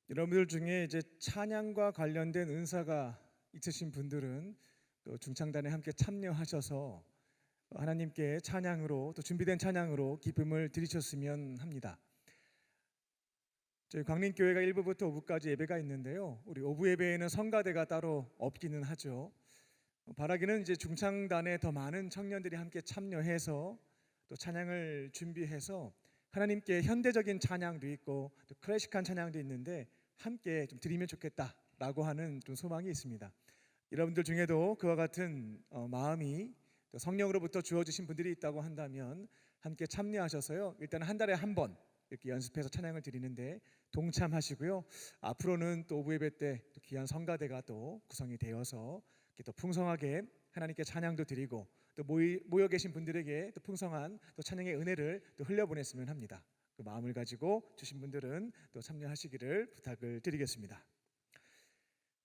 여러분들 중에 이제 찬양과 관련된 은사가 있으신 분들은 또 중창단에 함께 참여하셔서 하나님께 찬양으로 또 준비된 찬양으로 기쁨을 드리셨으면 합니다. 저희 광림교회가 1부부터 5부까지 예배가 있는데요. 우리 5부 예배에는 성가대가 따로 없기는 하죠. 바라기는 이제 중창단에 더 많은 청년들이 함께 참여해서 또 찬양을 준비해서 하나님께 현대적인 찬양도 있고 또 클래식한 찬양도 있는데 함께 좀 드리면 좋겠다라고 하는 좀 소망이 있습니다. 여러분들 중에도 그와 같은 마음이 또 성령으로부터 주어지신 분들이 있다고 한다면 함께 참여하셔서요. 일단 한 달에 한 번 이렇게 연습해서 찬양을 드리는데 동참하시고요. 앞으로는 또 오부 예배 때 또 귀한 성가대가 또 구성이 되어서 이렇게 또 풍성하게 하나님께 찬양도 드리고 또 모여 계신 분들에게 또 풍성한 또 찬양의 은혜를 또 흘려보냈으면 합니다. 그 마음을 가지고 주신 분들은 또 참여하시기를 부탁을 드리겠습니다.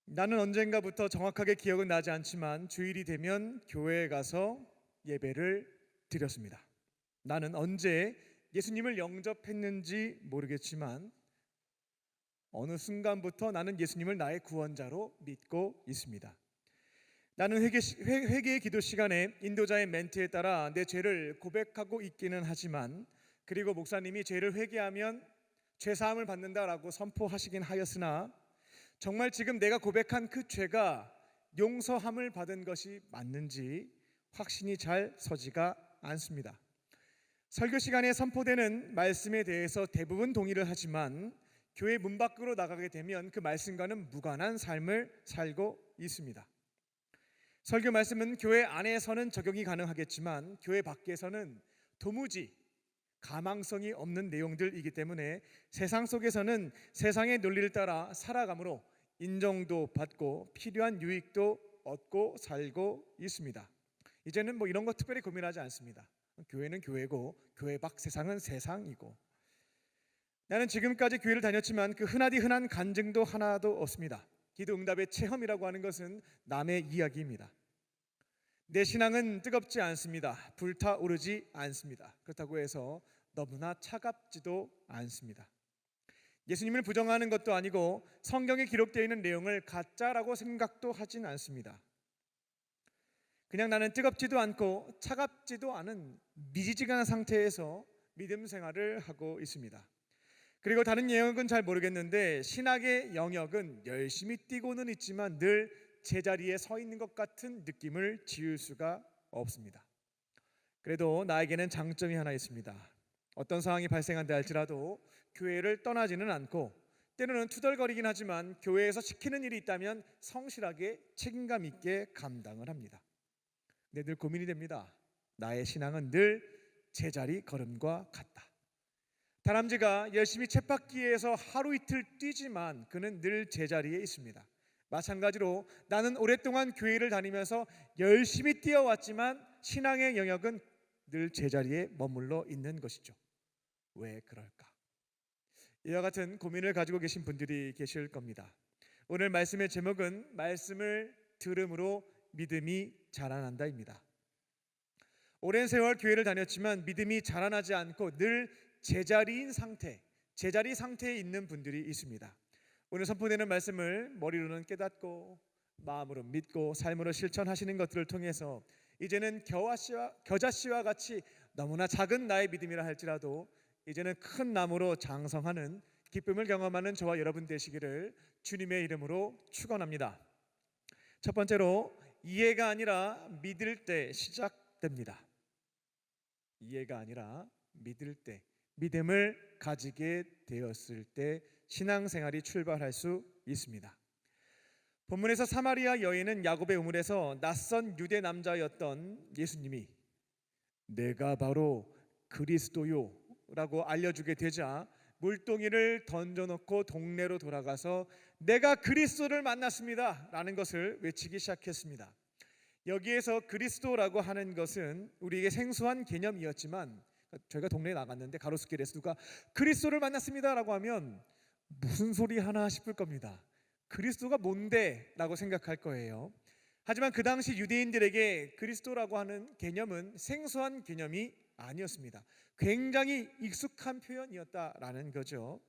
나는 언젠가부터 정확하게 기억은 나지 않지만 주일이 되면 교회에 가서 예배를 드렸습니다. 나는 언제 예수님을 영접했는지 모르겠지만 어느 순간부터 나는 예수님을 나의 구원자로 믿고 있습니다. 나는 회개의 기도 시간에 인도자의 멘트에 따라 내 죄를 고백하고 있기는 하지만 그리고 목사님이 죄를 회개하면 죄사함을 받는다라고 선포하시긴 하였으나 정말 지금 내가 고백한 그 죄가 용서함을 받은 것이 맞는지 확신이 잘 서지가 않습니다. 설교 시간에 선포되는 말씀에 대해서 대부분 동의를 하지만 교회 문 밖으로 나가게 되면 그 말씀과는 무관한 삶을 살고 있습니다. 설교 말씀은 교회 안에서는 적용이 가능하겠지만 교회 밖에서는 도무지 가망성이 없는 내용들이기 때문에 세상 속에서는 세상의 논리를 따라 살아감으로 인정도 받고 필요한 유익도 얻고 살고 있습니다. 이제는 뭐 이런 거 특별히 고민하지 않습니다. 교회는 교회고 교회 밖 세상은 세상이고 나는 지금까지 교회를 다녔지만 그 흔하디 흔한 간증도 하나도 없습니다. 기도 응답의 체험이라고 하는 것은 남의 이야기입니다. 내 신앙은 뜨겁지 않습니다. 불타오르지 않습니다. 그렇다고 해서 너무나 차갑지도 않습니다. 예수님을 부정하는 것도 아니고 성경에 기록되어 있는 내용을 가짜라고 생각도 하진 않습니다. 그냥 나는 뜨겁지도 않고 차갑지도 않은 미지근한 상태에서 믿음 생활을 하고 있습니다. 그리고 다른 영역은 잘 모르겠는데 신학의 영역은 열심히 뛰고는 있지만 늘 제자리에 서 있는 것 같은 느낌을 지울 수가 없습니다. 그래도 나에게는 장점이 하나 있습니다. 어떤 상황이 발생한다 할지라도 교회를 떠나지는 않고 때로는 투덜거리긴 하지만 교회에서 시키는 일이 있다면 성실하게 책임감 있게 감당을 합니다. 근데 늘 고민이 됩니다. 나의 신앙은 늘 제자리 걸음과 같다. 다람쥐가 열심히 쳇바퀴에서 하루 이틀 뛰지만 그는 늘 제자리에 있습니다. 마찬가지로 나는 오랫동안 교회를 다니면서 열심히 뛰어왔지만 신앙의 영역은 늘 제자리에 머물러 있는 것이죠. 왜 그럴까? 이와 같은 고민을 가지고 계신 분들이 계실 겁니다. 오늘 말씀의 제목은 말씀을 들음으로 믿음이 자라난다입니다. 오랜 세월 교회를 다녔지만 믿음이 자라나지 않고 늘 제자리 상태에 있는 분들이 있습니다. 오늘 선포되는 말씀을 머리로는 깨닫고 마음으로 믿고 삶으로 실천하시는 것들을 통해서 이제는 겨자씨와 같이 너무나 작은 나의 믿음이라 할지라도 이제는 큰 나무로 장성하는 기쁨을 경험하는 저와 여러분 되시기를 주님의 이름으로 축원합니다. 첫 번째로 이해가 아니라 믿을 때 시작됩니다. 이해가 아니라 믿을 때, 믿음을 가지게 되었을 때 신앙생활이 출발할 수 있습니다. 본문에서 사마리아 여인은 야곱의 우물에서 낯선 유대 남자였던 예수님이 내가 바로 그리스도요 라고 알려주게 되자 물동이를 던져놓고 동네로 돌아가서 내가 그리스도를 만났습니다 라는 것을 외치기 시작했습니다. 여기에서 그리스도라고 하는 것은 우리에게 생소한 개념이었지만 저희가 동네에 나갔는데 가로수길에서 누가 그리스도를 만났습니다 라고 하면 무슨 소리 하나 싶을 겁니다. 그리스도가 뭔데? 라고 생각할 거예요. 하지만 그 당시 유대인들에게 그리스도라고 하는 개념은 생소한 개념이 아니었습니다. 굉장히 익숙한 표현이었다라는 거죠.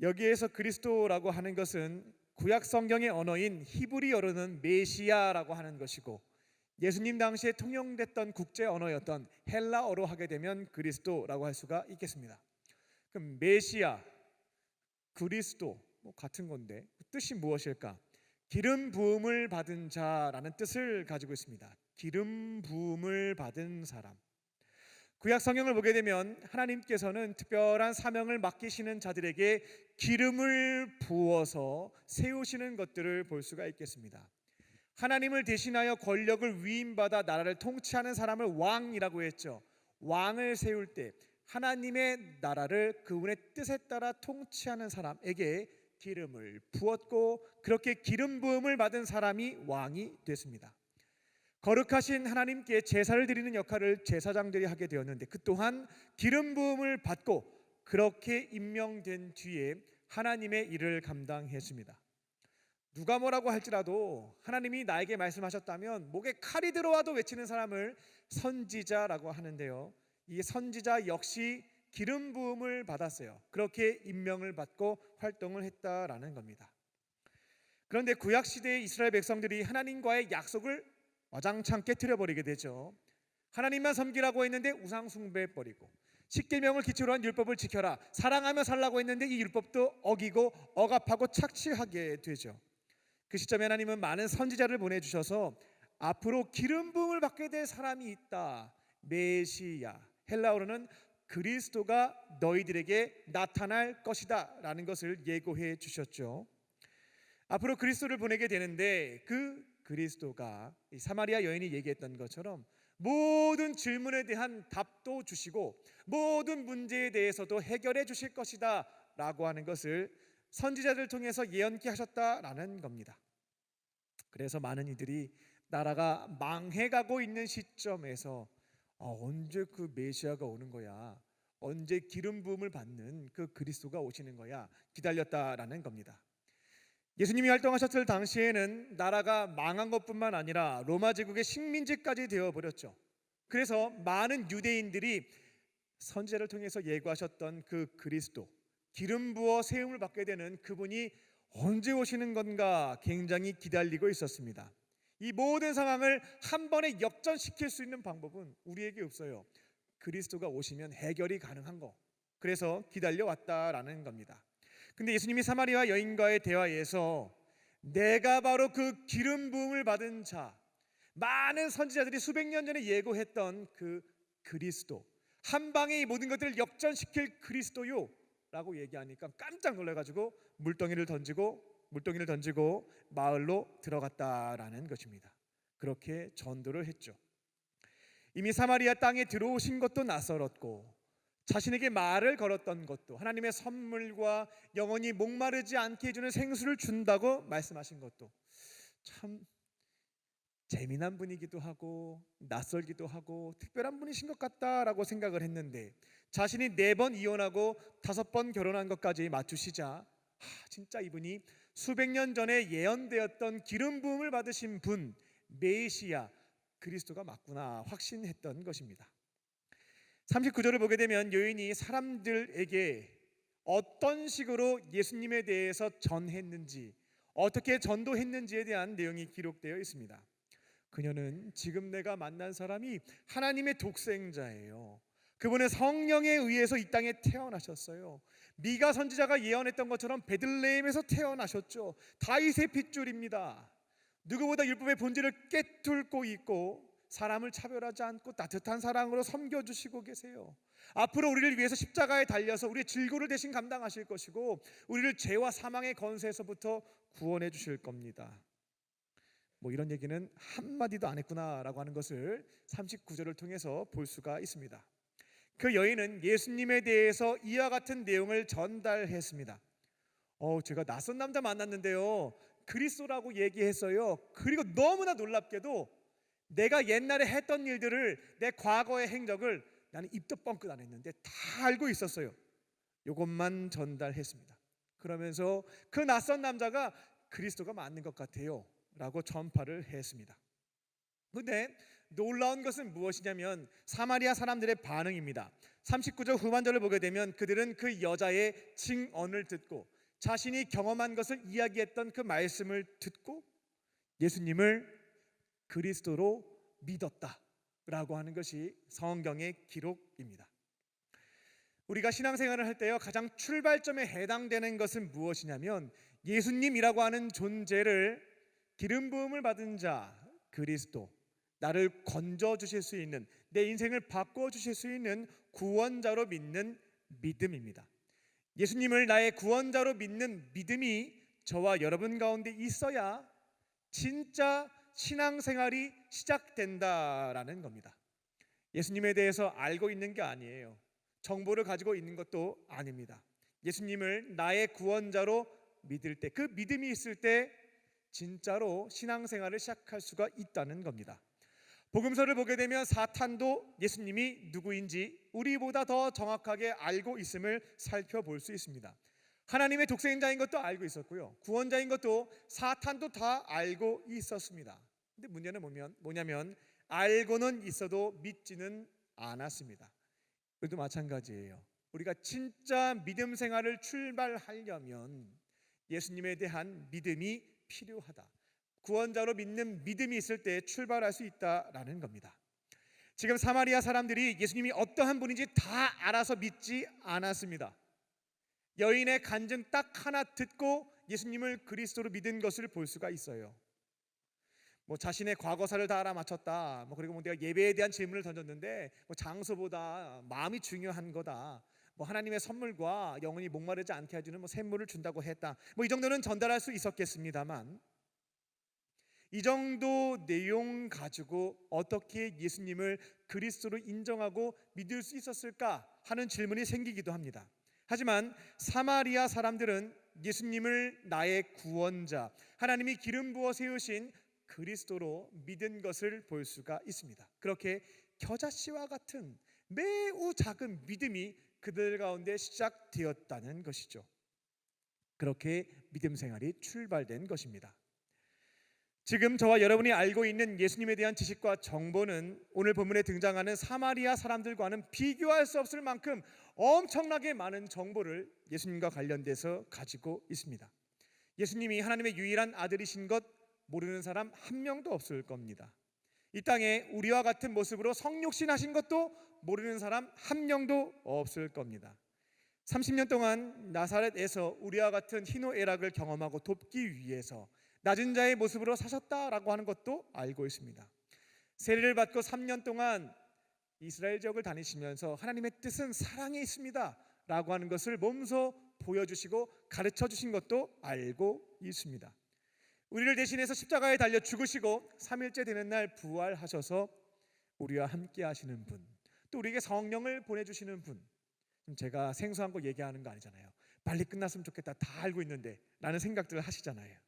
여기에서 그리스도라고 하는 것은 구약 성경의 언어인 히브리어로는 메시아라고 하는 것이고, 예수님 당시에 통용됐던 국제 언어였던 헬라어로 하게 되면 그리스도라고 할 수가 있겠습니다. 그럼 메시아, 그리스도 같은 건데 뜻이 무엇일까? 기름 부음을 받은 자라는 뜻을 가지고 있습니다. 기름 부음을 받은 사람. 구약 성경을 보게 되면 하나님께서는 특별한 사명을 맡기시는 자들에게 기름을 부어서 세우시는 것들을 볼 수가 있겠습니다. 하나님을 대신하여 권력을 위임받아 나라를 통치하는 사람을 왕이라고 했죠. 왕을 세울 때 하나님의 나라를 그분의 뜻에 따라 통치하는 사람에게 기름을 부었고, 그렇게 기름 부음을 받은 사람이 왕이 됐습니다. 거룩하신 하나님께 제사를 드리는 역할을 제사장들이 하게 되었는데, 그 또한 기름 부음을 받고 그렇게 임명된 뒤에 하나님의 일을 감당했습니다. 누가 뭐라고 할지라도 하나님이 나에게 말씀하셨다면 목에 칼이 들어와도 외치는 사람을 선지자라고 하는데요, 이 선지자 역시 기름 부음을 받았어요. 그렇게 임명을 받고 활동을 했다라는 겁니다. 그런데 구약 시대의 이스라엘 백성들이 하나님과의 약속을 와장창 깨트려버리게 되죠. 하나님만 섬기라고 했는데 우상 숭배해버리고, 십계명을 기초로 한 율법을 지켜라, 사랑하며 살라고 했는데 이 율법도 어기고 억압하고 착취하게 되죠. 그 시점에 하나님은 많은 선지자를 보내주셔서 앞으로 기름 부음을 받게 될 사람이 있다, 메시아, 헬라어로는 그리스도가 너희들에게 나타날 것이다 라는 것을 예고해 주셨죠. 앞으로 그리스도를 보내게 되는데, 그 그리스도가 이 사마리아 여인이 얘기했던 것처럼 모든 질문에 대한 답도 주시고 모든 문제에 대해서도 해결해 주실 것이다 라고 하는 것을 선지자들 통해서 예언케 하셨다라는 겁니다. 그래서 많은 이들이 나라가 망해가고 있는 시점에서 언제 그 메시아가 오는 거야, 언제 기름 부음을 받는 그 그리스도가 오시는 거야 기다렸다라는 겁니다. 예수님이 활동하셨을 당시에는 나라가 망한 것뿐만 아니라 로마 제국의 식민지까지 되어버렸죠. 그래서 많은 유대인들이 선지자를 통해서 예고하셨던 그 그리스도, 기름 부어 세움을 받게 되는 그분이 언제 오시는 건가 굉장히 기다리고 있었습니다. 이 모든 상황을 한 번에 역전시킬 수 있는 방법은 우리에게 없어요. 그리스도가 오시면 해결이 가능한 거, 그래서 기다려 왔다라는 겁니다. 근데 예수님이 사마리아 여인과의 대화에서 내가 바로 그 기름 부음을 받은 자, 많은 선지자들이 수백 년 전에 예고했던 그 그리스도, 한 방에 이 모든 것들을 역전시킬 그리스도요 라고 얘기하니까 깜짝 놀라가지고 물동이를 던지고 마을로 들어갔다라는 것입니다. 그렇게 전도를 했죠. 이미 사마리아 땅에 들어오신 것도 낯설었고, 자신에게 말을 걸었던 것도, 하나님의 선물과 영원히 목마르지 않게 해주는 생수를 준다고 말씀하신 것도 참 재미난 분이기도 하고 낯설기도 하고 특별한 분이신 것 같다라고 생각을 했는데, 자신이 4번 이혼하고 5번 결혼한 것까지 맞추시자 진짜 이분이 수백 년 전에 예언되었던 기름 부음을 받으신 분, 메시아 그리스도가 맞구나 확신했던 것입니다. 39절을 보게 되면 여인이 사람들에게 어떤 식으로 예수님에 대해서 전했는지, 어떻게 전도했는지에 대한 내용이 기록되어 있습니다. 그녀는 지금 내가 만난 사람이 하나님의 독생자예요. 그분은 성령에 의해서 이 땅에 태어나셨어요. 미가 선지자가 예언했던 것처럼 베들레헴에서 태어나셨죠. 다윗의 핏줄입니다. 누구보다 율법의 본질을 꿰뚫고 있고 사람을 차별하지 않고 따뜻한 사랑으로 섬겨주시고 계세요. 앞으로 우리를 위해서 십자가에 달려서 우리의 질고를 대신 감당하실 것이고, 우리를 죄와 사망의 권세에서부터 구원해 주실 겁니다. 이런 얘기는 한마디도 안 했구나라고 하는 것을 39절을 통해서 볼 수가 있습니다. 그 여인은 예수님에 대해서 이와 같은 내용을 전달했습니다. 제가 낯선 남자 만났는데요, 그리스도라고 얘기했어요. 그리고 너무나 놀랍게도 내가 옛날에 했던 일들을, 내 과거의 행적을 나는 입도 뻥끗 안 했는데 다 알고 있었어요. 이것만 전달했습니다. 그러면서 그 낯선 남자가 그리스도가 맞는 것 같아요 라고 전파를 했습니다. 그런데 놀라운 것은 무엇이냐면 사마리아 사람들의 반응입니다. 39절 후반절을 보게 되면 그들은 그 여자의 증언을 듣고 자신이 경험한 것을 이야기했던 그 말씀을 듣고 예수님을 그리스도로 믿었다라고 하는 것이 성경의 기록입니다. 우리가 신앙생활을 할 때요, 가장 출발점에 해당되는 것은 무엇이냐면 예수님이라고 하는 존재를 기름 부음을 받은 자 그리스도, 나를 건져 주실 수 있는, 내 인생을 바꿔 주실 수 있는 구원자로 믿는 믿음입니다. 예수님을 나의 구원자로 믿는 믿음이 저와 여러분 가운데 있어야 진짜 신앙생활이 시작된다라는 겁니다. 예수님에 대해서 알고 있는 게 아니에요. 정보를 가지고 있는 것도 아닙니다. 예수님을 나의 구원자로 믿을 때, 그 믿음이 있을 때 진짜로 신앙생활을 시작할 수가 있다는 겁니다. 복음서를 보게 되면 사탄도 예수님이 누구인지 우리보다 더 정확하게 알고 있음을 살펴볼 수 있습니다. 하나님의 독생자인 것도 알고 있었고요, 구원자인 것도 사탄도 다 알고 있었습니다. 근데 문제는 뭐냐면 알고는 있어도 믿지는 않았습니다. 우리도 마찬가지예요. 우리가 진짜 믿음 생활을 출발하려면 예수님에 대한 믿음이 필요하다. 구원자로 믿는 믿음이 있을 때 출발할 수 있다라는 겁니다. 지금 사마리아 사람들이 예수님이 어떠한 분인지 다 알아서 믿지 않았습니다. 여인의 간증 딱 하나 듣고 예수님을 그리스도로 믿은 것을 볼 수가 있어요. 자신의 과거사를 다 알아맞혔다. 그리고 내가 예배에 대한 질문을 던졌는데 장소보다 마음이 중요한 거다. 하나님의 선물과 영혼이 목마르지 않게 해주는 샘물을 준다고 했다. 이 정도는 전달할 수 있었겠습니다만, 이 정도 내용 가지고 어떻게 예수님을 그리스도로 인정하고 믿을 수 있었을까 하는 질문이 생기기도 합니다. 하지만 사마리아 사람들은 예수님을 나의 구원자, 하나님이 기름 부어 세우신 그리스도로 믿은 것을 볼 수가 있습니다. 그렇게 겨자씨와 같은 매우 작은 믿음이 그들 가운데 시작되었다는 것이죠. 그렇게 믿음 생활이 출발된 것입니다. 지금 저와 여러분이 알고 있는 예수님에 대한 지식과 정보는 오늘 본문에 등장하는 사마리아 사람들과는 비교할 수 없을 만큼 엄청나게 많은 정보를 예수님과 관련돼서 가지고 있습니다. 예수님이 하나님의 유일한 아들이신 것 모르는 사람 한 명도 없을 겁니다. 이 땅에 우리와 같은 모습으로 성육신하신 것도 모르는 사람 한 명도 없을 겁니다. 30년 동안 나사렛에서 우리와 같은 희노애락을 경험하고 돕기 위해서 낮은 자의 모습으로 사셨다라고 하는 것도 알고 있습니다. 세례를 받고 3년 동안 이스라엘 지역을 다니시면서 하나님의 뜻은 사랑에 있습니다 라고 하는 것을 몸소 보여주시고 가르쳐 주신 것도 알고 있습니다. 우리를 대신해서 십자가에 달려 죽으시고 3일째 되는 날 부활하셔서 우리와 함께 하시는 분, 또 우리에게 성령을 보내주시는 분. 제가 생소한 거 얘기하는 거 아니잖아요. 빨리 끝났으면 좋겠다, 다 알고 있는데 라는 생각들을 하시잖아요.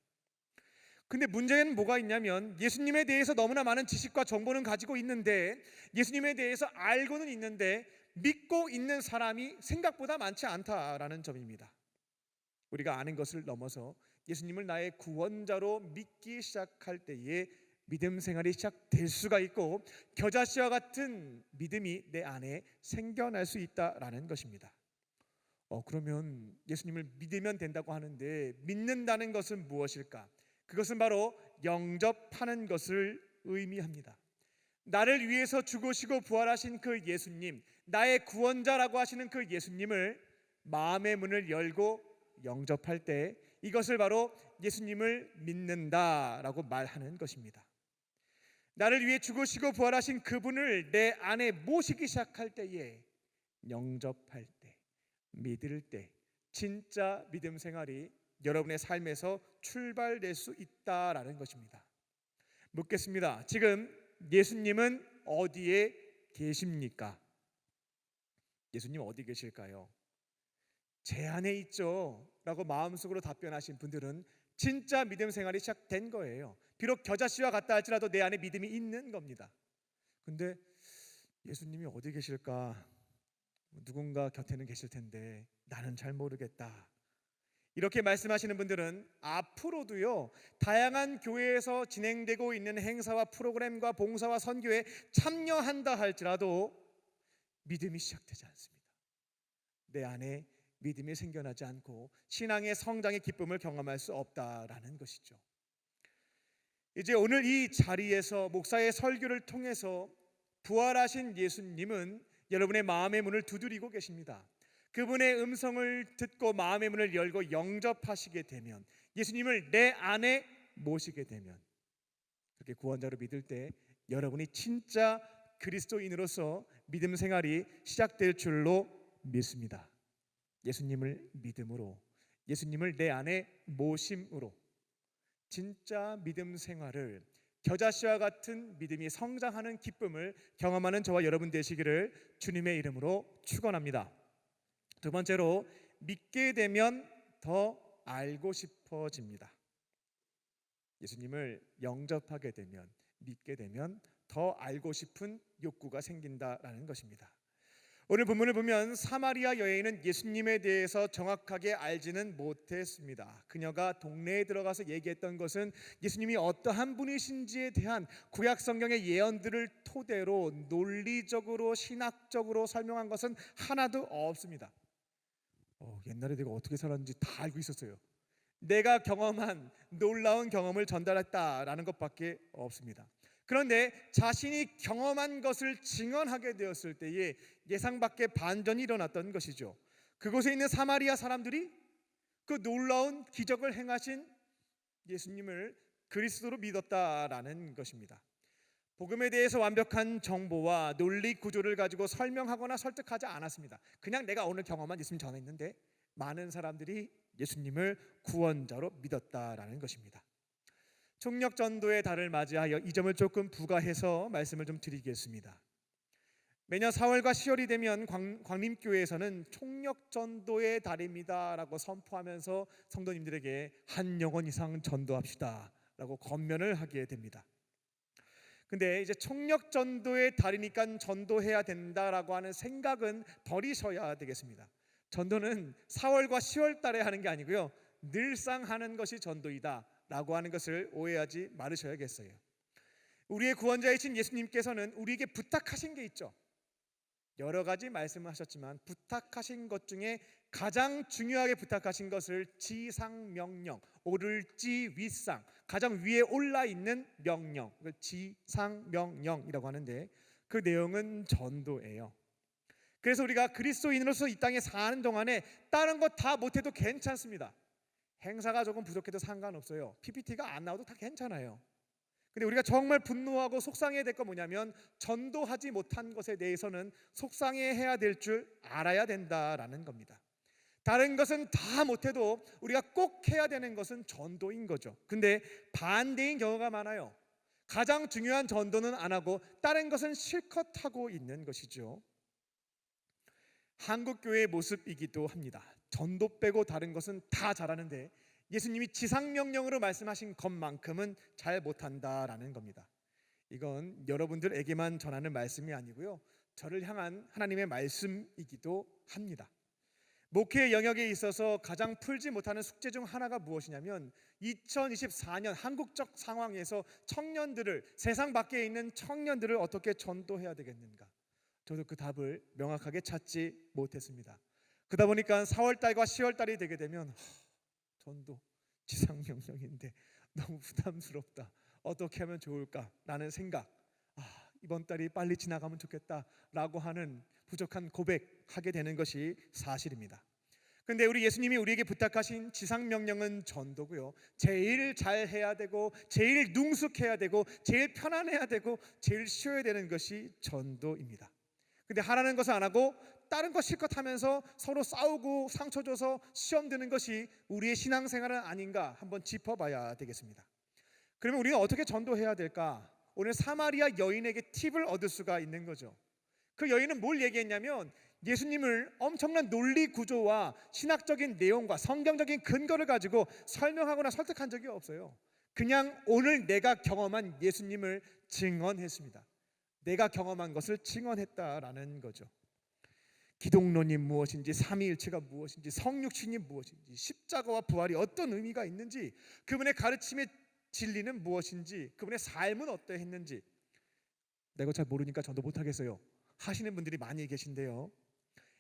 근데 문제는 뭐가 있냐면 예수님에 대해서 너무나 많은 지식과 정보는 가지고 있는데, 예수님에 대해서 알고는 있는데 믿고 있는 사람이 생각보다 많지 않다라는 점입니다. 우리가 아는 것을 넘어서 예수님을 나의 구원자로 믿기 시작할 때에 믿음 생활이 시작될 수가 있고 겨자씨와 같은 믿음이 내 안에 생겨날 수 있다라는 것입니다. 그러면 예수님을 믿으면 된다고 하는데 믿는다는 것은 무엇일까? 그것은 바로 영접하는 것을 의미합니다. 나를 위해서 죽으시고 부활하신 그 예수님, 나의 구원자라고 하시는 그 예수님을 마음의 문을 열고 영접할 때 이것을 바로 예수님을 믿는다라고 말하는 것입니다. 나를 위해 죽으시고 부활하신 그분을 내 안에 모시기 시작할 때에, 영접할 때, 믿을 때 진짜 믿음 생활이 여러분의 삶에서 출발될 수 있다라는 것입니다. 묻겠습니다. 지금 예수님은 어디에 계십니까? 예수님 어디 계실까요? 제 안에 있죠 라고 마음속으로 답변하신 분들은 진짜 믿음 생활이 시작된 거예요. 비록 겨자씨와 같다 할지라도 내 안에 믿음이 있는 겁니다. 근데 예수님이 어디 계실까? 누군가 곁에는 계실 텐데 나는 잘 모르겠다. 이렇게 말씀하시는 분들은 앞으로도요, 다양한 교회에서 진행되고 있는 행사와 프로그램과 봉사와 선교에 참여한다 할지라도 믿음이 시작되지 않습니다. 내 안에 믿음이 생겨나지 않고 신앙의 성장의 기쁨을 경험할 수 없다라는 것이죠. 이제 오늘 이 자리에서 목사의 설교를 통해서 부활하신 예수님은 여러분의 마음의 문을 두드리고 계십니다. 그분의 음성을 듣고 마음의 문을 열고 영접하시게 되면, 예수님을 내 안에 모시게 되면, 그렇게 구원자로 믿을 때 여러분이 진짜 그리스도인으로서 믿음 생활이 시작될 줄로 믿습니다. 예수님을 믿음으로, 예수님을 내 안에 모심으로 진짜 믿음 생활을, 겨자씨와 같은 믿음이 성장하는 기쁨을 경험하는 저와 여러분 되시기를 주님의 이름으로 축원합니다. 두 번째로, 믿게 되면 더 알고 싶어집니다. 예수님을 영접하게 되면, 믿게 되면 더 알고 싶은 욕구가 생긴다라는 것입니다. 오늘 본문을 보면 사마리아 여인은 예수님에 대해서 정확하게 알지는 못했습니다. 그녀가 동네에 들어가서 얘기했던 것은 예수님이 어떠한 분이신지에 대한 구약 성경의 예언들을 토대로 논리적으로 신학적으로 설명한 것은 하나도 없습니다. 옛날에 내가 어떻게 살았는지 다 알고 있었어요. 내가 경험한 놀라운 경험을 전달했다라는 것밖에 없습니다. 그런데 자신이 경험한 것을 증언하게 되었을 때에 예상 밖의 반전이 일어났던 것이죠. 그곳에 있는 사마리아 사람들이 그 놀라운 기적을 행하신 예수님을 그리스도로 믿었다라는 것입니다. 복음에 대해서 완벽한 정보와 논리 구조를 가지고 설명하거나 설득하지 않았습니다. 그냥 내가 오늘 경험한 예수님 전했는데 많은 사람들이 예수님을 구원자로 믿었다라는 것입니다. 총력전도의 달을 맞이하여 이 점을 조금 부가해서 말씀을 좀 드리겠습니다. 매년 4월과 10월이 되면 광림교회에서는 총력전도의 달입니다 라고 선포하면서 성도님들에게 한 영혼 이상 전도합시다 라고 권면을 하게 됩니다. 근데 이제 총력전도의 달이니까 전도해야 된다라고 하는 생각은 버리셔야 되겠습니다. 전도는 4월과 10월 달에 하는 게 아니고요, 늘상 하는 것이 전도이다 라고 하는 것을 오해하지 말으셔야겠어요. 우리의 구원자이신 예수님께서는 우리에게 부탁하신 게 있죠. 여러 가지 말씀을 하셨지만 부탁하신 것 중에 가장 중요하게 부탁하신 것을 지상명령, 오를지 윗상, 가장 위에 올라 있는 명령, 그걸 지상명령이라고 하는데 그 내용은 전도예요. 그래서 우리가 그리스도인으로서 이 땅에 사는 동안에 다른 거 다 못해도 괜찮습니다. 행사가 조금 부족해도 상관없어요. PPT가 안 나와도 다 괜찮아요. 근데 우리가 정말 분노하고 속상해야 될 건 뭐냐면, 전도하지 못한 것에 대해서는 속상해해야 될 줄 알아야 된다라는 겁니다. 다른 것은 다 못해도 우리가 꼭 해야 되는 것은 전도인 거죠. 근데 반대인 경우가 많아요. 가장 중요한 전도는 안 하고 다른 것은 실컷 하고 있는 것이죠. 한국교회의 모습이기도 합니다. 전도 빼고 다른 것은 다 잘하는데 예수님이 지상명령으로 말씀하신 것만큼은 잘 못한다라는 겁니다. 이건 여러분들에게만 전하는 말씀이 아니고요, 저를 향한 하나님의 말씀이기도 합니다. 목회 영역에 있어서 가장 풀지 못하는 숙제 중 하나가 무엇이냐면, 2024년 한국적 상황에서 청년들을, 세상 밖에 있는 청년들을 어떻게 전도해야 되겠는가? 저도 그 답을 명확하게 찾지 못했습니다. 그러다 보니까 4월달과 10월달이 되게 되면 전도 지상명령인데 너무 부담스럽다, 어떻게 하면 좋을까라는 생각, 이번 달이 빨리 지나가면 좋겠다라고 하는 부족한 고백하게 되는 것이 사실입니다. 근데 우리 예수님이 우리에게 부탁하신 지상명령은 전도고요, 제일 잘해야 되고 제일 능숙해야 되고 제일 편안해야 되고 제일 쉬워야 되는 것이 전도입니다. 근데 하라는 것을 안 하고 다른 거 실컷 하면서 서로 싸우고 상처 줘서 시험 드는 것이 우리의 신앙생활은 아닌가 한번 짚어봐야 되겠습니다. 그러면 우리가 어떻게 전도해야 될까? 오늘 사마리아 여인에게 팁을 얻을 수가 있는 거죠. 그 여인은 뭘 얘기했냐면, 예수님을 엄청난 논리 구조와 신학적인 내용과 성경적인 근거를 가지고 설명하거나 설득한 적이 없어요. 그냥 오늘 내가 경험한 예수님을 증언했습니다. 내가 경험한 것을 증언했다라는 거죠. 기독론이 무엇인지, 삼위일체가 무엇인지, 성육신이 무엇인지, 십자가와 부활이 어떤 의미가 있는지, 그분의 가르침의 진리는 무엇인지, 그분의 삶은 어떠했는지 내가 잘 모르니까 전도 못하겠어요 하시는 분들이 많이 계신데요,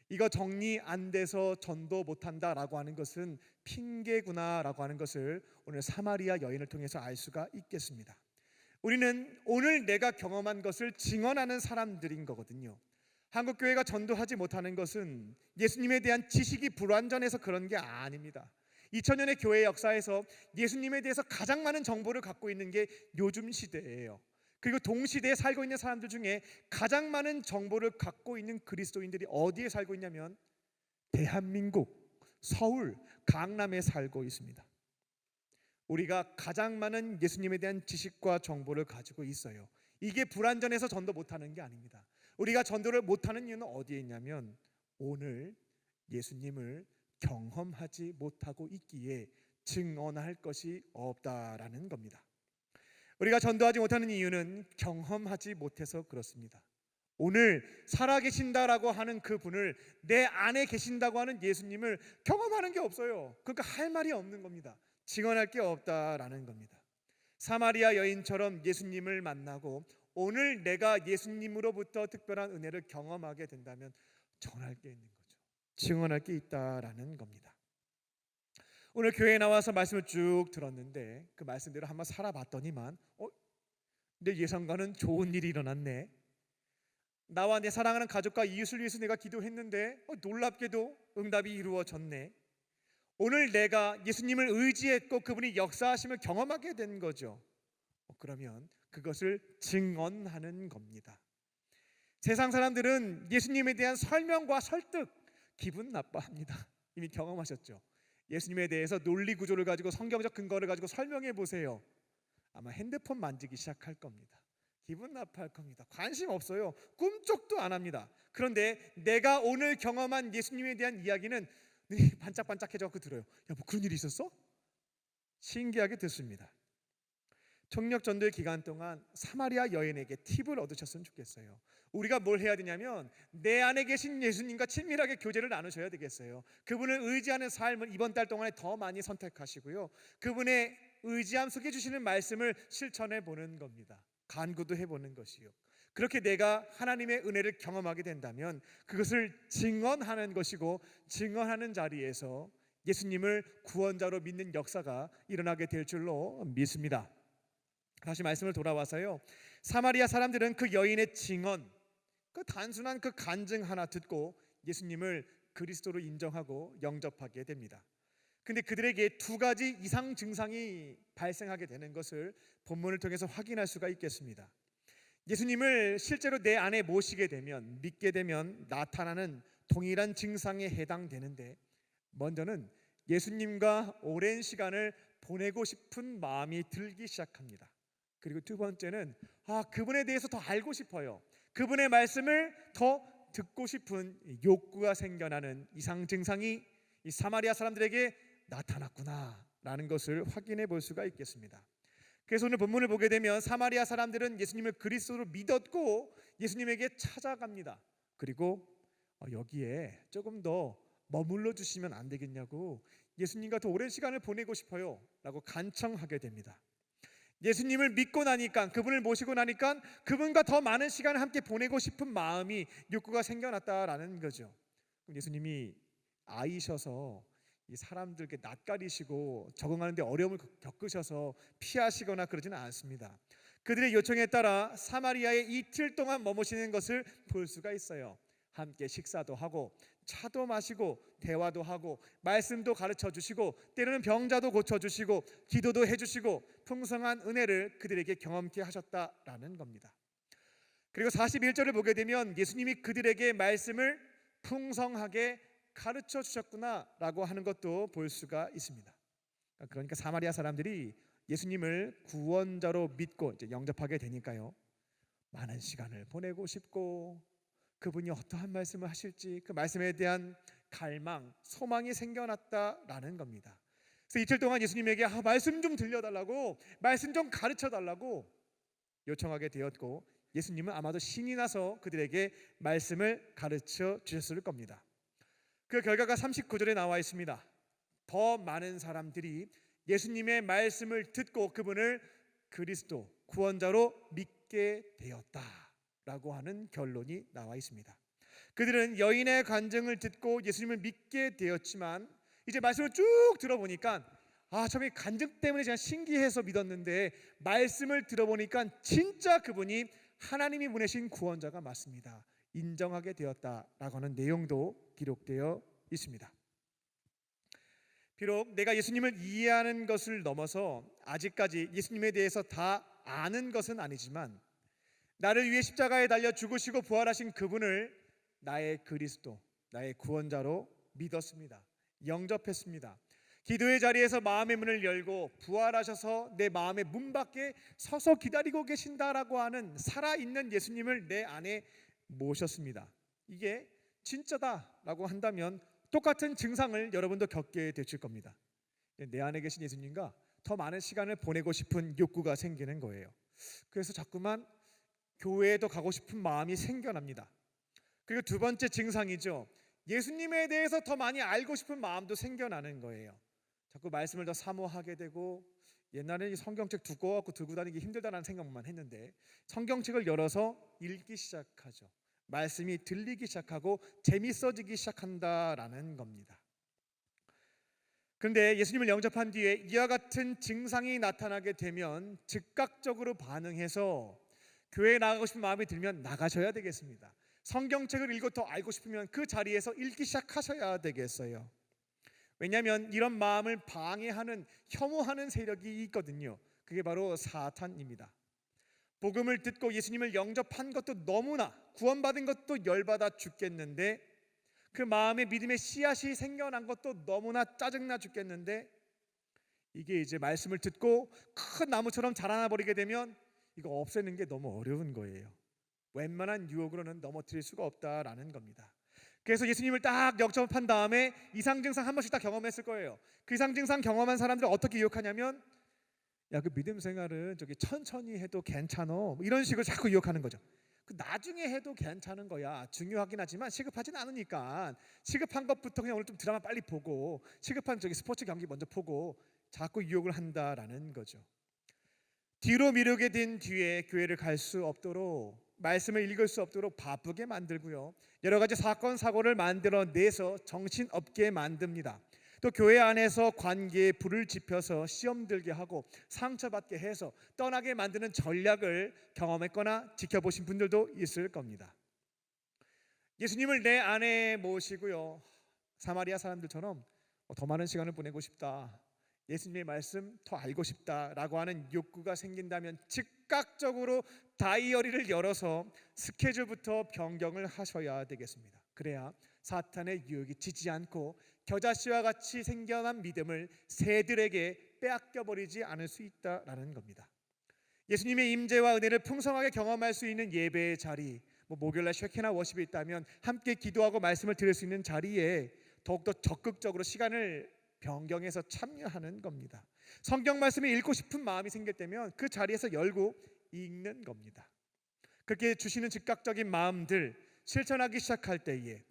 이거 정리 안 돼서 전도 못한다라고 하는 것은 핑계구나라고 하는 것을 오늘 사마리아 여인을 통해서 알 수가 있겠습니다. 우리는 오늘 내가 경험한 것을 증언하는 사람들인 거거든요. 한국교회가 전도하지 못하는 것은 예수님에 대한 지식이 불완전해서 그런 게 아닙니다. 2000년의 교회 역사에서 예수님에 대해서 가장 많은 정보를 갖고 있는 게 요즘 시대예요. 그리고 동시대에 살고 있는 사람들 중에 가장 많은 정보를 갖고 있는 그리스도인들이 어디에 살고 있냐면 대한민국, 서울, 강남에 살고 있습니다. 우리가 가장 많은 예수님에 대한 지식과 정보를 가지고 있어요. 이게 불완전해서 전도 못하는 게 아닙니다. 우리가 전도를 못하는 이유는 어디에 있냐면 오늘 예수님을 경험하지 못하고 있기에 증언할 것이 없다라는 겁니다. 우리가 전도하지 못하는 이유는 경험하지 못해서 그렇습니다. 오늘 살아계신다라고 하는 그분을, 내 안에 계신다고 하는 예수님을 경험하는 게 없어요. 그러니까 할 말이 없는 겁니다. 증언할 게 없다라는 겁니다. 사마리아 여인처럼 예수님을 만나고 오늘 내가 예수님으로부터 특별한 은혜를 경험하게 된다면 전할 게 있는 거죠. 증언할 게 있다라는 겁니다. 오늘 교회에 나와서 말씀을 쭉 들었는데 그 말씀대로 한번 살아봤더니만 내 예상과는 좋은 일이 일어났네. 나와 내 사랑하는 가족과 이웃을 위해서 내가 기도했는데 놀랍게도 응답이 이루어졌네. 오늘 내가 예수님을 의지했고 그분이 역사하심을 경험하게 된 거죠. 그러면 그것을 증언하는 겁니다. 세상 사람들은 예수님에 대한 설명과 설득 기분 나빠합니다. 이미 경험하셨죠. 예수님에 대해서 논리 구조를 가지고 성경적 근거를 가지고 설명해 보세요. 아마 핸드폰 만지기 시작할 겁니다. 기분 나빠할 겁니다. 관심 없어요. 꿈쩍도 안 합니다. 그런데 내가 오늘 경험한 예수님에 대한 이야기는 눈이 반짝반짝해져서 들어요. 야, 뭐 그런 일이 있었어? 신기하게 듣습니다. 청력 전도의 기간 동안 사마리아 여인에게 팁을 얻으셨으면 좋겠어요. 우리가 뭘 해야 되냐면 내 안에 계신 예수님과 친밀하게 교제를 나누셔야 되겠어요. 그분을 의지하는 삶을 이번 달 동안에 더 많이 선택하시고요, 그분의 의지함 속에 주시는 말씀을 실천해 보는 겁니다. 간구도 해보는 것이요. 그렇게 내가 하나님의 은혜를 경험하게 된다면 그것을 증언하는 것이고, 증언하는 자리에서 예수님을 구원자로 믿는 역사가 일어나게 될 줄로 믿습니다. 다시 말씀을 돌아와서요, 사마리아 사람들은 그 여인의 증언, 그 단순한 그 간증 하나 듣고 예수님을 그리스도로 인정하고 영접하게 됩니다. 근데 그들에게 두 가지 이상 증상이 발생하게 되는 것을 본문을 통해서 확인할 수가 있겠습니다. 예수님을 실제로 내 안에 모시게 되면, 믿게 되면 나타나는 동일한 증상에 해당되는데, 먼저는 예수님과 오랜 시간을 보내고 싶은 마음이 들기 시작합니다. 그리고 두 번째는 그분에 대해서 더 알고 싶어요. 그분의 말씀을 더 듣고 싶은 욕구가 생겨나는 이상 증상이 이 사마리아 사람들에게 나타났구나라는 것을 확인해 볼 수가 있겠습니다. 그래서 오늘 본문을 보게 되면 사마리아 사람들은 예수님을 그리스도로 믿었고 예수님에게 찾아갑니다. 그리고 여기에 조금 더 머물러 주시면 안 되겠냐고, 예수님과 더 오랜 시간을 보내고 싶어요 라고 간청하게 됩니다. 예수님을 믿고 나니까, 그분을 모시고 나니까 그분과 더 많은 시간을 함께 보내고 싶은 마음이, 욕구가 생겨났다라는 거죠. 그럼 예수님이 아이셔서 이 사람들께 낯가리시고 적응하는데 어려움을 겪으셔서 피하시거나 그러지는 않습니다. 그들의 요청에 따라 사마리아에 이틀 동안 머무시는 것을 볼 수가 있어요. 함께 식사도 하고 차도 마시고 대화도 하고 말씀도 가르쳐 주시고 때로는 병자도 고쳐 주시고 기도도 해 주시고 풍성한 은혜를 그들에게 경험케 하셨다라는 겁니다. 그리고 41절을 보게 되면 예수님이 그들에게 말씀을 풍성하게 가르쳐 주셨구나라고 하는 것도 볼 수가 있습니다. 그러니까 사마리아 사람들이 예수님을 구원자로 믿고 이제 영접하게 되니까요, 많은 시간을 보내고 싶고 그분이 어떠한 말씀을 하실지 그 말씀에 대한 갈망, 소망이 생겨났다라는 겁니다. 그래서 이틀 동안 예수님에게 말씀 좀 들려달라고, 말씀 좀 가르쳐달라고 요청하게 되었고, 예수님은 아마도 신이 나서 그들에게 말씀을 가르쳐 주셨을 겁니다. 그 결과가 39절에 나와 있습니다. 더 많은 사람들이 예수님의 말씀을 듣고 그분을 그리스도 구원자로 믿게 되었다라고 하는 결론이 나와 있습니다. 그들은 여인의 간증을 듣고 예수님을 믿게 되었지만 이제 말씀을 쭉 들어보니까 처음에 간증 때문에 제가 신기해서 믿었는데 말씀을 들어보니까 진짜 그분이 하나님이 보내신 구원자가 맞습니다. 인정하게 되었다라고 하는 내용도 기록되어 있습니다. 비록 내가 예수님을 이해하는 것을 넘어서 아직까지 예수님에 대해서 다 아는 것은 아니지만 나를 위해 십자가에 달려 죽으시고 부활하신 그분을 나의 그리스도, 나의 구원자로 믿었습니다. 영접했습니다. 기도의 자리에서 마음의 문을 열고 부활하셔서 내 마음의 문 밖에 서서 기다리고 계신다라고 하는 살아있는 예수님을 내 안에 모셨습니다. 이게 진짜다라고 한다면 똑같은 증상을 여러분도 겪게 되실 겁니다. 내 안에 계신 예수님과 더 많은 시간을 보내고 싶은 욕구가 생기는 거예요. 그래서 자꾸만 교회에도 가고 싶은 마음이 생겨납니다. 그리고 두 번째 증상이죠. 예수님에 대해서 더 많이 알고 싶은 마음도 생겨나는 거예요. 자꾸 말씀을 더 사모하게 되고, 옛날에는 성경책 두꺼워갖고 들고 다니기 힘들다는 생각만 했는데 성경책을 열어서 읽기 시작하죠. 말씀이 들리기 시작하고 재밌어지기 시작한다라는 겁니다. 그런데 예수님을 영접한 뒤에 이와 같은 증상이 나타나게 되면 즉각적으로 반응해서 교회에 나가고 싶은 마음이 들면 나가셔야 되겠습니다. 성경책을 읽고 더 알고 싶으면 그 자리에서 읽기 시작하셔야 되겠어요. 왜냐하면 이런 마음을 방해하는, 혐오하는 세력이 있거든요. 그게 바로 사탄입니다. 복음을 듣고 예수님을 영접한 것도 너무나, 구원받은 것도 열받아 죽겠는데, 그 마음에 믿음의 씨앗이 생겨난 것도 너무나 짜증나 죽겠는데, 이게 이제 말씀을 듣고 큰 나무처럼 자라나 버리게 되면 이거 없애는 게 너무 어려운 거예요. 웬만한 유혹으로는 넘어뜨릴 수가 없다라는 겁니다. 그래서 예수님을 딱 영접한 다음에 이상증상 한 번씩 다 경험했을 거예요. 그 이상증상 경험한 사람들을 어떻게 유혹하냐면, 야, 그 믿음 생활은 저기 천천히 해도 괜찮어, 이런 식으로 자꾸 유혹하는 거죠. 그 나중에 해도 괜찮은 거야. 중요하긴 하지만 시급하진 않으니까 시급한 것부터 그냥 오늘 좀 드라마 빨리 보고, 시급한 저기 스포츠 경기 먼저 보고, 자꾸 유혹을 한다라는 거죠. 뒤로 미루게 된 뒤에 교회를 갈 수 없도록, 말씀을 읽을 수 없도록 바쁘게 만들고요, 여러 가지 사건 사고를 만들어내서 정신없게 만듭니다. 또 교회 안에서 관계에 불을 지펴서 시험 들게 하고 상처받게 해서 떠나게 만드는 전략을 경험했거나 지켜보신 분들도 있을 겁니다. 예수님을 내 안에 모시고요, 사마리아 사람들처럼 더 많은 시간을 보내고 싶다, 예수님의 말씀 더 알고 싶다라고 하는 욕구가 생긴다면 즉각적으로 다이어리를 열어서 스케줄부터 변경을 하셔야 되겠습니다. 그래야 사탄의 유혹이 지지 않고 겨자씨와 같이 생겨난 믿음을 새들에게 빼앗겨버리지 않을 수 있다라는 겁니다. 예수님의 임재와 은혜를 풍성하게 경험할 수 있는 예배의 자리, 목요일날 쉐키나 워십이 있다면 함께 기도하고 말씀을 들을 수 있는 자리에 더욱더 적극적으로 시간을 변경해서 참여하는 겁니다. 성경 말씀을 읽고 싶은 마음이 생길 때면 그 자리에서 열고 읽는 겁니다. 그렇게 주시는 즉각적인 마음들 실천하기 시작할 때에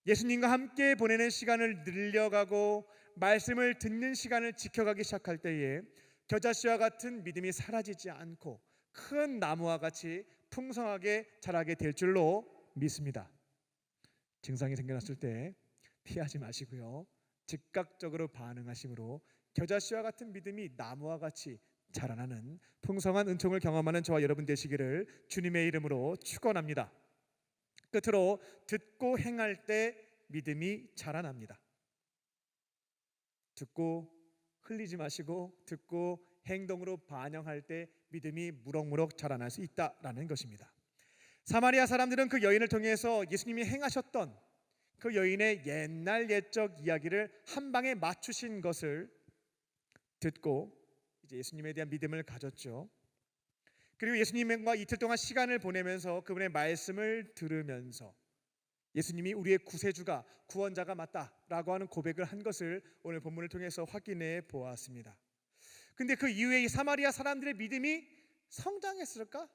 예수님과 함께 보내는 시간을 늘려가고 말씀을 듣는 시간을 지켜가기 시작할 때에 겨자씨와 같은 믿음이 사라지지 않고 큰 나무와 같이 풍성하게 자라게 될 줄로 믿습니다. 증상이 생겨났을 때 피하지 마시고요, 즉각적으로 반응하심으로 겨자씨와 같은 믿음이 나무와 같이 자라나는 풍성한 은총을 경험하는 저와 여러분 되시기를 주님의 이름으로 축원합니다. 끝으로 듣고 행할 때 믿음이 자라납니다. 듣고 흘리지 마시고 듣고 행동으로 반영할 때 믿음이 무럭무럭 자라날 수 있다라는 것입니다. 사마리아 사람들은 그 여인을 통해서 예수님이 행하셨던 그 여인의 옛날 옛적 이야기를 한 방에 맞추신 것을 듣고 이제 예수님에 대한 믿음을 가졌죠. 그리고 예수님과 이틀 동안 시간을 보내면서 그분의 말씀을 들으면서 예수님이 우리의 구세주가, 구원자가 맞다라고 하는 고백을 한 것을 오늘 본문을 통해서 확인해 보았습니다. 근데 그 이후에 이 사마리아 사람들의 믿음이 성장했을까?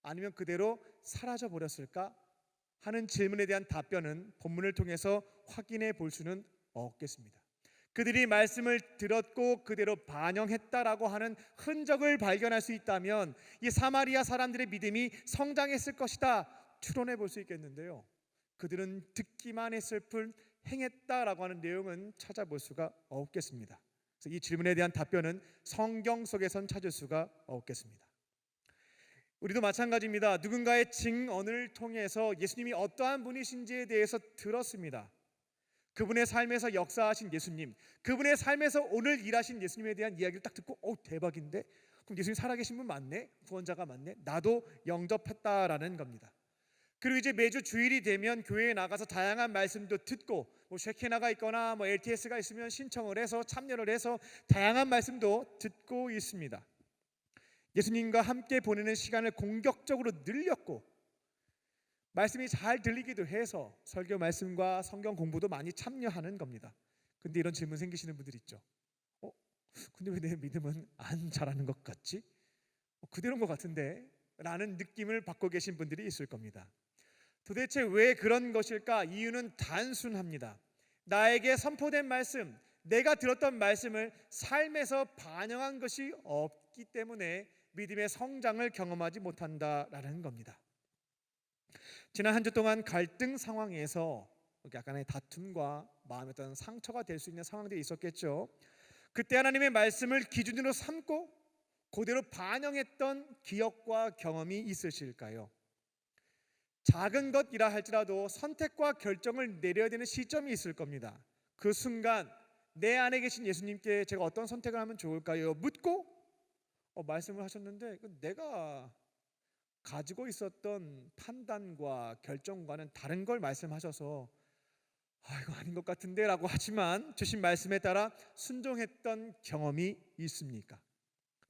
아니면 그대로 사라져 버렸을까 하는 질문에 대한 답변은 본문을 통해서 확인해 볼 수는 없겠습니다. 그들이 말씀을 들었고 그대로 반영했다라고 하는 흔적을 발견할 수 있다면 이 사마리아 사람들의 믿음이 성장했을 것이다 추론해 볼 수 있겠는데요. 그들은 듣기만 했을 뿐 행했다라고 하는 내용은 찾아볼 수가 없겠습니다. 그래서 이 질문에 대한 답변은 성경 속에선 찾을 수가 없겠습니다. 우리도 마찬가지입니다. 누군가의 증언을 통해서 예수님이 어떠한 분이신지에 대해서 들었습니다. 그분의 삶에서 역사하신 예수님, 그분의 삶에서 오늘 일하신 예수님에 대한 이야기를 딱 듣고 대박인데? 그럼 예수님 살아계신 분 맞네? 구원자가 맞네? 나도 영접했다라는 겁니다. 그리고 이제 매주 주일이 되면 교회에 나가서 다양한 말씀도 듣고 쉐케나가 있거나 LTS가 있으면 신청을 해서 참여를 해서 다양한 말씀도 듣고 있습니다. 예수님과 함께 보내는 시간을 공격적으로 늘렸고 말씀이 잘 들리기도 해서 설교 말씀과 성경 공부도 많이 참여하는 겁니다. 근데 이런 질문 생기시는 분들 있죠. 근데 왜 내 믿음은 안 자라는 것 같지? 그대로인 것 같은데? 라는 느낌을 받고 계신 분들이 있을 겁니다. 도대체 왜 그런 것일까? 이유는 단순합니다. 나에게 선포된 말씀, 내가 들었던 말씀을 삶에서 반영한 것이 없기 때문에 믿음의 성장을 경험하지 못한다라는 겁니다. 지난 한 주 동안 갈등 상황에서 약간의 다툼과 마음의 어떤 상처가 될 수 있는 상황들이 있었겠죠. 그때 하나님의 말씀을 기준으로 삼고 그대로 반영했던 기억과 경험이 있으실까요? 작은 것이라 할지라도 선택과 결정을 내려야 되는 시점이 있을 겁니다. 그 순간 내 안에 계신 예수님께 제가 어떤 선택을 하면 좋을까요? 묻고 말씀을 하셨는데 내가 가지고 있었던 판단과 결정과는 다른 걸 말씀하셔서 이거 아닌 것 같은데 라고 하지만 주신 말씀에 따라 순종했던 경험이 있습니까?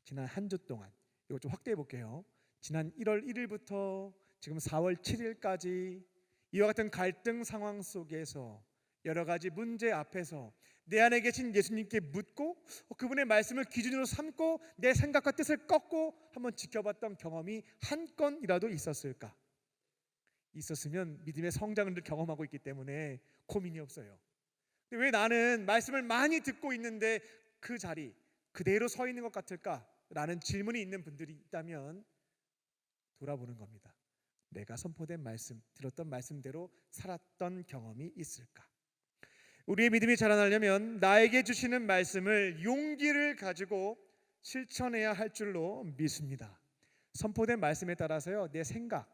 지난 한 주 동안 이거 좀 확대해 볼게요. 지난 1월 1일부터 지금 4월 7일까지 이와 같은 갈등 상황 속에서 여러 가지 문제 앞에서 내 안에 계신 예수님께 묻고 그분의 말씀을 기준으로 삼고 내 생각과 뜻을 꺾고 한번 지켜봤던 경험이 한 건이라도 있었을까? 있었으면 믿음의 성장을 경험하고 있기 때문에 고민이 없어요. 근데 왜 나는 말씀을 많이 듣고 있는데 그 자리 그대로 서 있는 것 같을까? 라는 질문이 있는 분들이 있다면 돌아보는 겁니다. 내가 선포된 말씀, 들었던 말씀대로 살았던 경험이 있을까? 우리의 믿음이 자라나려면 나에게 주시는 말씀을 용기를 가지고 실천해야 할 줄로 믿습니다. 선포된 말씀에 따라서요, 내 생각,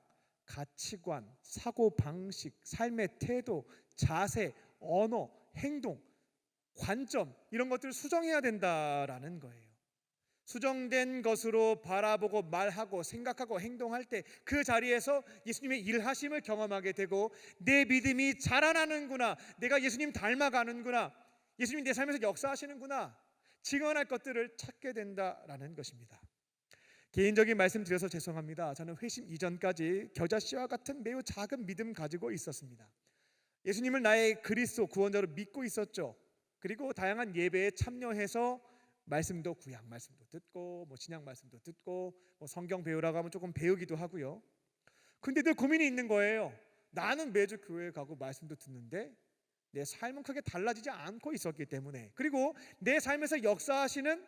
가치관, 사고 방식, 삶의 태도, 자세, 언어, 행동, 관점 이런 것들을 수정해야 된다라는 거예요. 수정된 것으로 바라보고 말하고 생각하고 행동할 때 그 자리에서 예수님의 일하심을 경험하게 되고 내 믿음이 자라나는구나, 내가 예수님 닮아가는구나, 예수님 내 삶에서 역사하시는구나 증언할 것들을 찾게 된다라는 것입니다. 개인적인 말씀 드려서 죄송합니다. 저는 회심 이전까지 겨자씨와 같은 매우 작은 믿음 가지고 있었습니다. 예수님을 나의 그리스도 구원자로 믿고 있었죠. 그리고 다양한 예배에 참여해서 말씀도 구약 말씀도 듣고 신약 말씀도 듣고 성경 배우라고 하면 조금 배우기도 하고요. 근데 늘 고민이 있는 거예요. 나는 매주 교회 가고 말씀도 듣는데 내 삶은 크게 달라지지 않고 있었기 때문에, 그리고 내 삶에서 역사하시는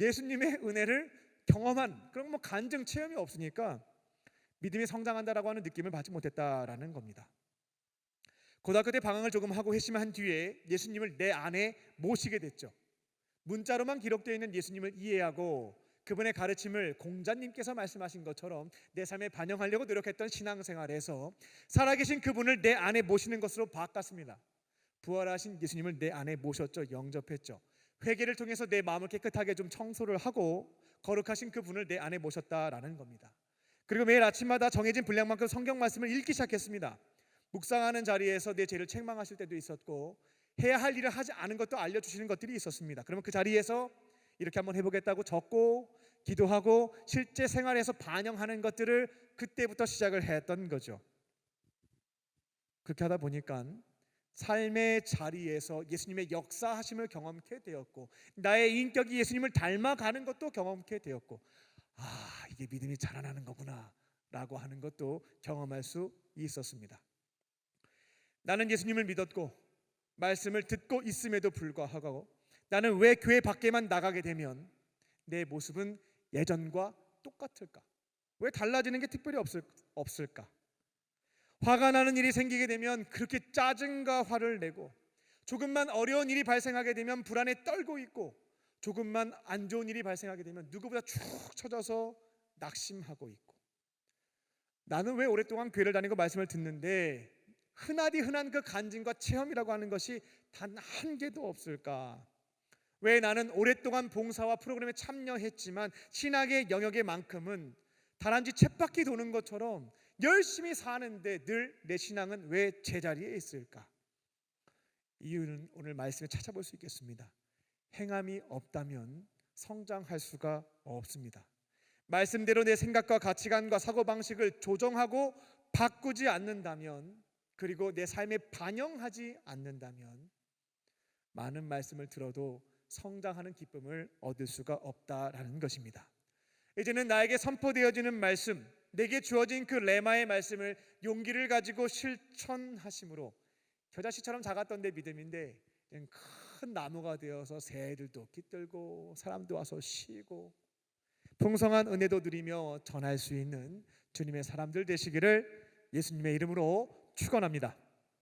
예수님의 은혜를 경험한 그런 간증 체험이 없으니까 믿음이 성장한다라고 하는 느낌을 받지 못했다라는 겁니다. 고등학교 때 방황을 조금 하고 회심한 뒤에 예수님을 내 안에 모시게 됐죠. 문자로만 기록되어 있는 예수님을 이해하고 그분의 가르침을 공자님께서 말씀하신 것처럼 내 삶에 반영하려고 노력했던 신앙생활에서 살아계신 그분을 내 안에 모시는 것으로 바꿨습니다. 부활하신 예수님을 내 안에 모셨죠. 영접했죠. 회개를 통해서 내 마음을 깨끗하게 좀 청소를 하고 거룩하신 그분을 내 안에 모셨다라는 겁니다. 그리고 매일 아침마다 정해진 분량만큼 성경 말씀을 읽기 시작했습니다. 묵상하는 자리에서 내 죄를 책망하실 때도 있었고 해야 할 일을 하지 않은 것도 알려주시는 것들이 있었습니다. 그러면 그 자리에서 이렇게 한번 해보겠다고 적고 기도하고 실제 생활에서 반영하는 것들을 그때부터 시작을 했던 거죠. 그렇게 하다 보니까 삶의 자리에서 예수님의 역사하심을 경험케 되었고 나의 인격이 예수님을 닮아가는 것도 경험케 되었고 이게 믿음이 자라나는 거구나 라고 하는 것도 경험할 수 있었습니다. 나는 예수님을 믿었고 말씀을 듣고 있음에도 불구하고 나는 왜 교회 밖에만 나가게 되면 내 모습은 예전과 똑같을까? 왜 달라지는 게 특별히 없을까? 화가 나는 일이 생기게 되면 그렇게 짜증과 화를 내고, 조금만 어려운 일이 발생하게 되면 불안에 떨고 있고, 조금만 안 좋은 일이 발생하게 되면 누구보다 축 처져서 낙심하고 있고, 나는 왜 오랫동안 교회를 다니고 말씀을 듣는데 흔하디 흔한 그 간증과 체험이라고 하는 것이 단 한 개도 없을까? 왜 나는 오랫동안 봉사와 프로그램에 참여했지만 신학의 영역에만큼은 다람쥐 쳇바퀴 도는 것처럼 열심히 사는데 늘 내 신앙은 왜 제자리에 있을까? 이유는 오늘 말씀에 찾아볼 수 있겠습니다. 행함이 없다면 성장할 수가 없습니다. 말씀대로 내 생각과 가치관과 사고방식을 조정하고 바꾸지 않는다면, 그리고 내 삶에 반영하지 않는다면 많은 말씀을 들어도 성장하는 기쁨을 얻을 수가 없다라는 것입니다. 이제는 나에게 선포되어지는 말씀, 내게 주어진 그 레마의 말씀을 용기를 가지고 실천하심으로, 겨자씨처럼 작았던 내 믿음인데 큰 나무가 되어서 새들도 깃들고 사람도 와서 쉬고 풍성한 은혜도 누리며 전할 수 있는 주님의 사람들 되시기를 예수님의 이름으로 축원합니다.